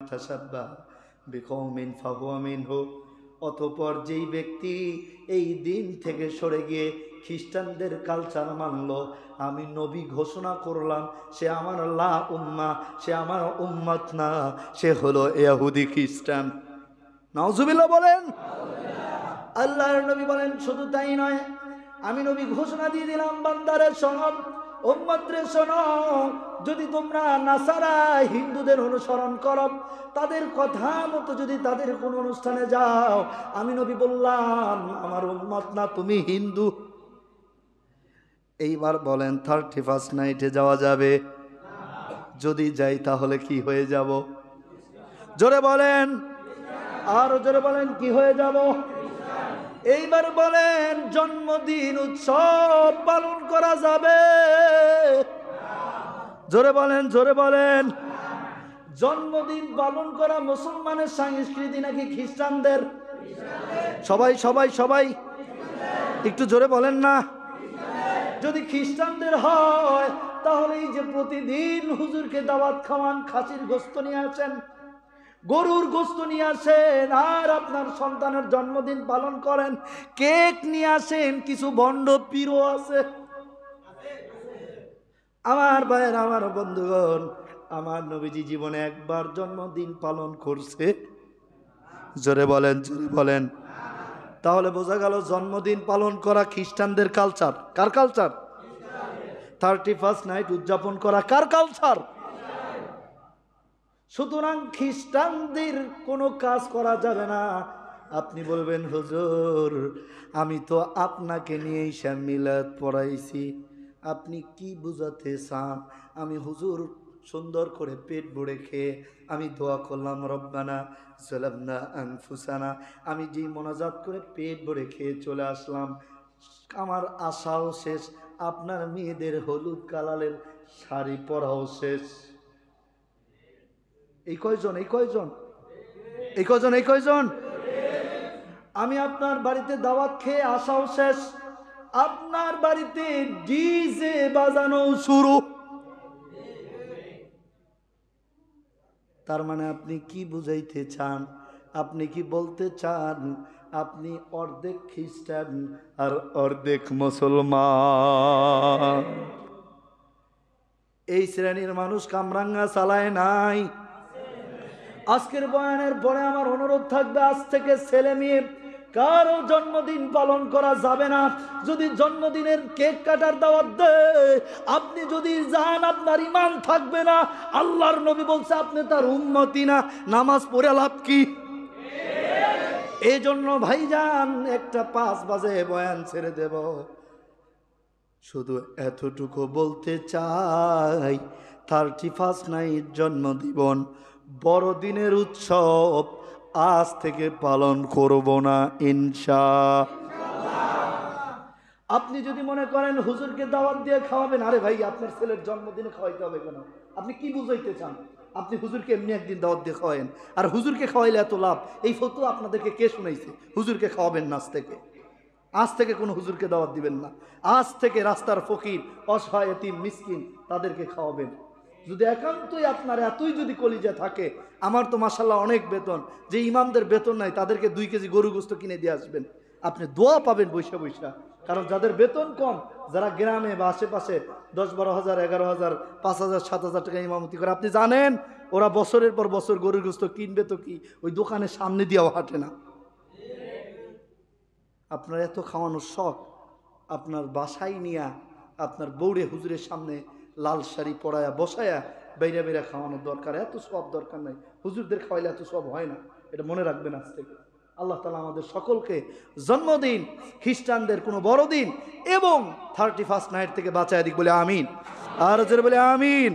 তাসাব্বাহ বিকওমিন ফাহুয়া মিনহু। অতঃপর যেই ব্যক্তি এই দিন থেকে সরে গিয়ে খ্রিস্টানদের কালচার মানল, আমি নবী ঘোষণা করলাম সে আমার লা উম্মাহ, সে আমার উম্মত না, সে হলো ইহুদি খ্রিস্টান। নাউজুবিল্লাহ বলেন। আল্লাহর নবী বলেন শুধু তাই নয়, আমি নবী ঘোষণা দিয়ে দিলাম বান্দারে শোনো, উম্মতরে শোনো, যদি তোমরা নাসারা হিন্দুদের অনুসরণ করো, তাদের কথা মতো যদি তাদের কোন অনুষ্ঠানে যাও, আমি নবী বললাম আমার উম্মত না, তুমি হিন্দু। এইবার বলেন 31st নাইটে যাওয়া যাবে? যদি যাই তাহলে কি হয়ে যাব? জোরে বলেন, আর জোরে বলেন, কি হয়ে যাব? এইবার বলেন জন্মদিন উৎসব পালন করা যাবে? জোরে বলেন, জোরে বলেন। জন্মদিন পালন করা মুসলমানের সংস্কৃতি নাকি খ্রিস্টানদের? সবাই সবাই সবাই একটু জোরে বলেন না। যদি খ্রিস্টানদের হয় তাহলে এই যে প্রতিদিন হুজুরকে দাওয়াত খাওয়ান, খাসির গোশত নিয়ে আসেন, গরুর গোশত নিয়ে আসেন, আর আপনার সন্তানের জন্মদিন পালন করেন, কেক নিয়ে আসেন, কিছু ভণ্ড পীরও আছে। আমার ভাইয়ের, আমার বন্ধুগণ, আমার নবীজি জীবনে একবার জন্মদিন পালন করছে? জোরে বলেন, জোরে বলেন। তাহলে বোঝা গেল জন্মদিন পালন করা খ্রিস্টানদের কালচার। কার কালচার? 31st নাইট উদযাপন করা কার কালচার? সুতরাং খ্রিস্টানদের কোনো কাজ করা যাবে না। আপনি বলবেন হুজুর আমি তো আপনাকে নিয়েই মিলাদ পড়াইছি, আপনি কি বুঝাতে চান? আমি হুজুর সুন্দর করে পেট ভরে খেয়ে আমি দোয়া করলাম রব্বানা যালামনা আনফুসানা, আমি যেই মোনাজাত করে পেট ভরে খেয়ে চলে আসলাম, আমার আশাও শেষ, আপনার মেয়েদের হলুদ কালারের শাড়ি পরাও শেষ। এই কয়জন, এই কয়জন, এই কয়জন, এই কয়জন? আমি আপনার বাড়িতে দাওয়াত খেয়ে আসাও শেষ, আপনার বাড়িতে ডিজে বাজানো শুরু। তার মানে আপনি কি বুঝাইতে চান? আপনি কি বলতে চান আপনি অর্ধেক খ্রিস্টান আর অর্ধেক মুসলমান? এই শ্রেণীর মানুষ কামরাঙ্গা চালায় নাই। আজকের বয়ানের পরে আমার অনুরোধ থাকবে, আজ থেকে ছেলে মেয়ে কারো জন্মদিন পালন করা যাবে না। যদি জন্মদিনের কেক কাটার দাওয়াত দেয়, আপনি যদি যান আপনার ঈমান থাকবে না। আল্লাহর নবী বলছে আপনি তার উম্মতি না, নামাজ পড়ে লাভ কি? এই জন্য ভাইজান 1:05 বাজে বয়ান ছেড়ে দেব, শুধু এতটুকু বলতে চাই 31st নাইট জন্মদিবন বড়দিনের উৎসব আজ থেকে পালন করব না ইনশাআল্লাহ। আপনি যদি মনে করেন হুজুরকে দাওয়াত দিয়ে খাওয়াবেন, আরে ভাই আপনার ছেলের জন্মদিনে খাওয়াইতে হবে কেন? আপনি কি বুঝাইতে চান? আপনি হুজুরকে এমনি একদিন দাওয়াত দিয়ে খাওয়ায়েন, আর হুজুরকে খাওয়াইলে এত লাভ, এই ফতোয়া আপনাদেরকে কে শুনাইছে? হুজুরকে খাওয়াবেন না আজ থেকে। আজ থেকে কোনো হুজুরকে দাওয়াত দিবেন না। আজ থেকে রাস্তার ফকির, অসহায় এতিম মিসকিন তাদেরকে খাওয়াবেন। যদি একান্তই আপনার এতই যদি কলিজা থাকে, আমার তো মাশাআল্লাহ অনেক বেতন, যে ইমামদের বেতন নাই তাদেরকে 2 কেজি গরু গোশত কিনে দিয়ে আসবেন, আপনি দোয়া পাবেন বৈশা বৈশা। কারণ যাদের বেতন কম, যারা গ্রামে বা আশেপাশে 10-12 হাজার, 11 হাজার, 5 হাজার, 7 হাজার টাকা ইমামতি করে, আপনি জানেন ওরা বছরের পর বছর গরুর গোশত কিনবে তো কি, ওই দোকানের সামনে দিয়েও হাঁটে না। আপনার এত খাওয়ানোর শখ, আপনার বাসায় নিয়া আপনার বউরে হুজুরের সামনে লাল শাড়ি পরায়া বসায়া বাইরা বাইরা খাওয়ানোর দরকার, এত সব দরকার নাই। হুজুরদের খাওয়াইলে এত সব হয় না, এটা মনে রাখবেন আজ থেকে। আল্লাহ তাআলা আমাদের সকলকে জন্মদিন, খ্রিস্টানদের কোনো বড়দিন এবং 31st নাইট থেকে বাঁচায় দিক বলে আমিন। আর জোরে বলে আমিন।